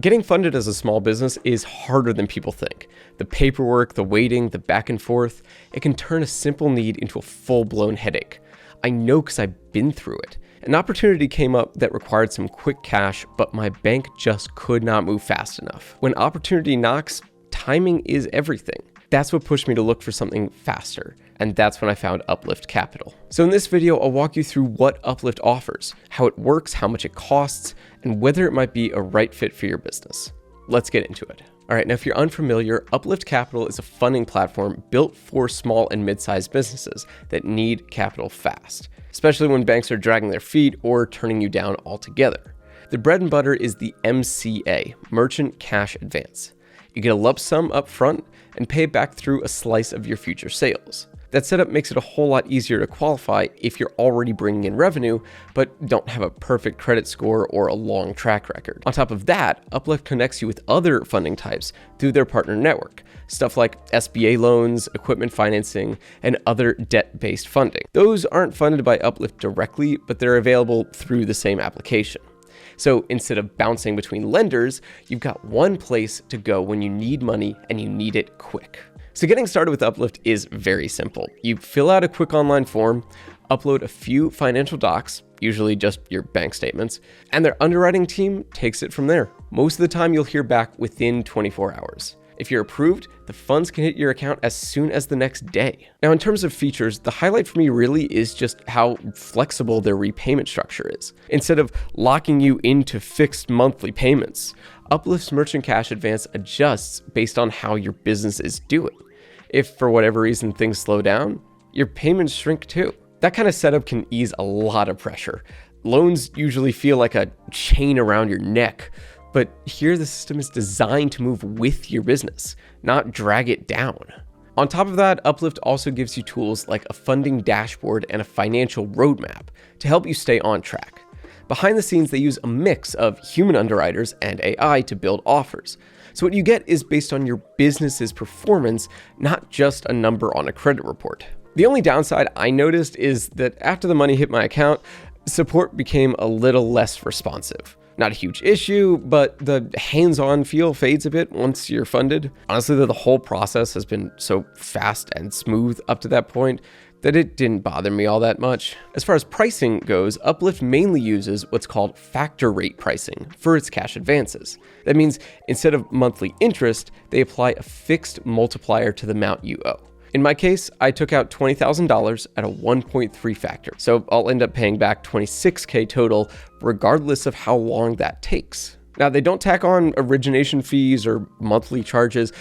Getting funded as a small business is harder than people think. The paperwork, the waiting, the back and forth, it can turn a simple need into a full-blown headache. I know because I've been through it. An opportunity came up that required some quick cash, but my bank just could not move fast enough. When opportunity knocks, timing is everything. That's what pushed me to look for something faster, and that's when I found Uplyft Capital. So in this video, I'll walk you through what Uplyft offers, how it works, how much it costs, and whether it might be a right fit for your business. Let's get into it. All right, now if you're unfamiliar, Uplyft Capital is a funding platform built for small and mid-sized businesses that need capital fast, especially when banks are dragging their feet or turning you down altogether. The bread and butter is the MCA, Merchant Cash Advance. You get a lump sum up front and pay it back through a slice of your future sales. That setup makes it a whole lot easier to qualify if you're already bringing in revenue, but don't have a perfect credit score or a long track record. On top of that, Uplyft connects you with other funding types through their partner network, stuff like SBA loans, equipment financing, and other debt-based funding. Those aren't funded by Uplyft directly, but they're available through the same application. So instead of bouncing between lenders, you've got one place to go when you need money and you need it quick. So getting started with Uplyft is very simple. You fill out a quick online form, upload a few financial docs, usually just your bank statements, and their underwriting team takes it from there. Most of the time you'll hear back within 24 hours. If you're approved, the funds can hit your account as soon as the next day. Now, in terms of features, the highlight for me really is just how flexible their repayment structure is. Instead of locking you into fixed monthly payments, Uplyft's Merchant Cash Advance adjusts based on how your business is doing. If for whatever reason things slow down, your payments shrink too. That kind of setup can ease a lot of pressure. Loans usually feel like a chain around your neck, but here the system is designed to move with your business, not drag it down. On top of that, Uplyft also gives you tools like a funding dashboard and a financial roadmap to help you stay on track. Behind the scenes, they use a mix of human underwriters and AI to build offers. So what you get is based on your business's performance, not just a number on a credit report. The only downside I noticed is that after the money hit my account, support became a little less responsive. Not a huge issue, but the hands-on feel fades a bit once you're funded. Honestly, the whole process has been so fast and smooth up to that point that it didn't bother me all that much. As far as pricing goes, Uplyft mainly uses what's called factor rate pricing for its cash advances. That means instead of monthly interest, they apply a fixed multiplier to the amount you owe. In my case, I took out $20,000 at a 1.3 factor, so I'll end up paying back $26K total, regardless of how long that takes. Now, they don't tack on origination fees or monthly charges.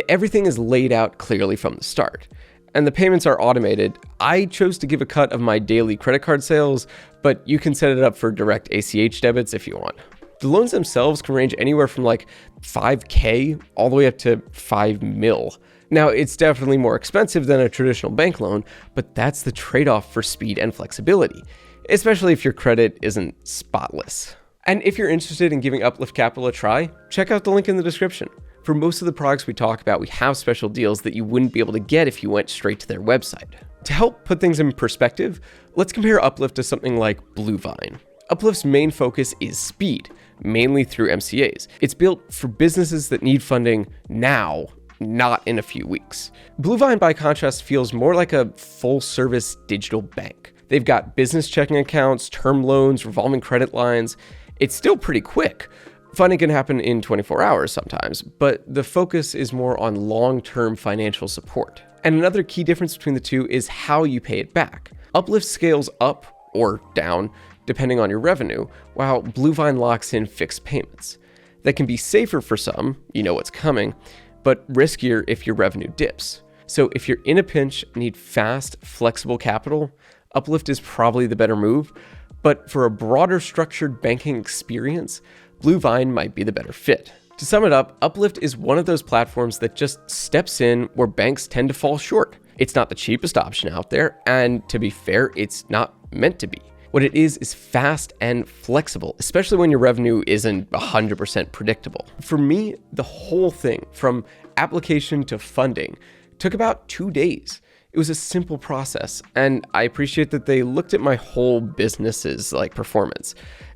Everything is laid out clearly from the start. And the payments are automated. I chose to give a cut of my daily credit card sales, but you can set it up for direct ACH debits if you want. The loans themselves can range anywhere from like $5K all the way up to $5 mil. Now, it's definitely more expensive than a traditional bank loan, but that's the trade-off for speed and flexibility, especially if your credit isn't spotless. And if you're interested in giving Uplyft Capital a try, check out the link in the description. For most of the products we talk about, we have special deals that you wouldn't be able to get if you went straight to their website. To help put things in perspective, let's compare Uplyft to something like Bluevine. Uplyft's main focus is speed, mainly through MCAs. It's built for businesses that need funding now, not in a few weeks. Bluevine, by contrast, feels more like a full-service digital bank. They've got business checking accounts, term loans, revolving credit lines. It's still pretty quick. Funding can happen in 24 hours sometimes, but the focus is more on long-term financial support. And another key difference between the two is how you pay it back. Uplyft scales up or down depending on your revenue, while Bluevine locks in fixed payments. That can be safer for some, you know what's coming, but riskier if your revenue dips. So if you're in a pinch, need fast, flexible capital, Uplyft is probably the better move. But for a broader structured banking experience, Bluevine might be the better fit. To sum it up, Uplyft is one of those platforms that just steps in where banks tend to fall short. It's not the cheapest option out there, and to be fair, it's not meant to be. What it is fast and flexible, especially when your revenue isn't 100% predictable. For me, the whole thing, from application to funding, took about 2 days. It was a simple process, and I appreciate that they looked at my whole business's performance.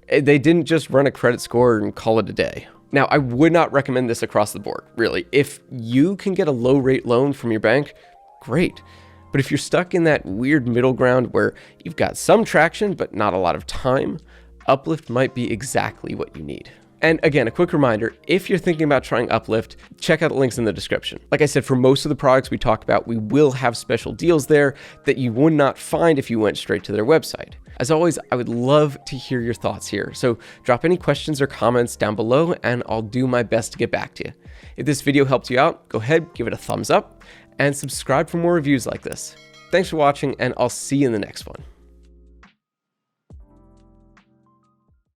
They didn't just run a credit score and call it a day. Now, I would not recommend this across the board, really. If you can get a low rate loan from your bank, great. But if you're stuck in that weird middle ground where you've got some traction, but not a lot of time, Uplyft might be exactly what you need. And again, a quick reminder, if you're thinking about trying Uplyft, check out the links in the description. Like I said, for most of the products we talk about, we will have special deals there that you would not find if you went straight to their website. As always, I would love to hear your thoughts here. So drop any questions or comments down below and I'll do my best to get back to you. If this video helped you out, go ahead, give it a thumbs up and subscribe for more reviews like this. Thanks for watching and I'll see you in the next one.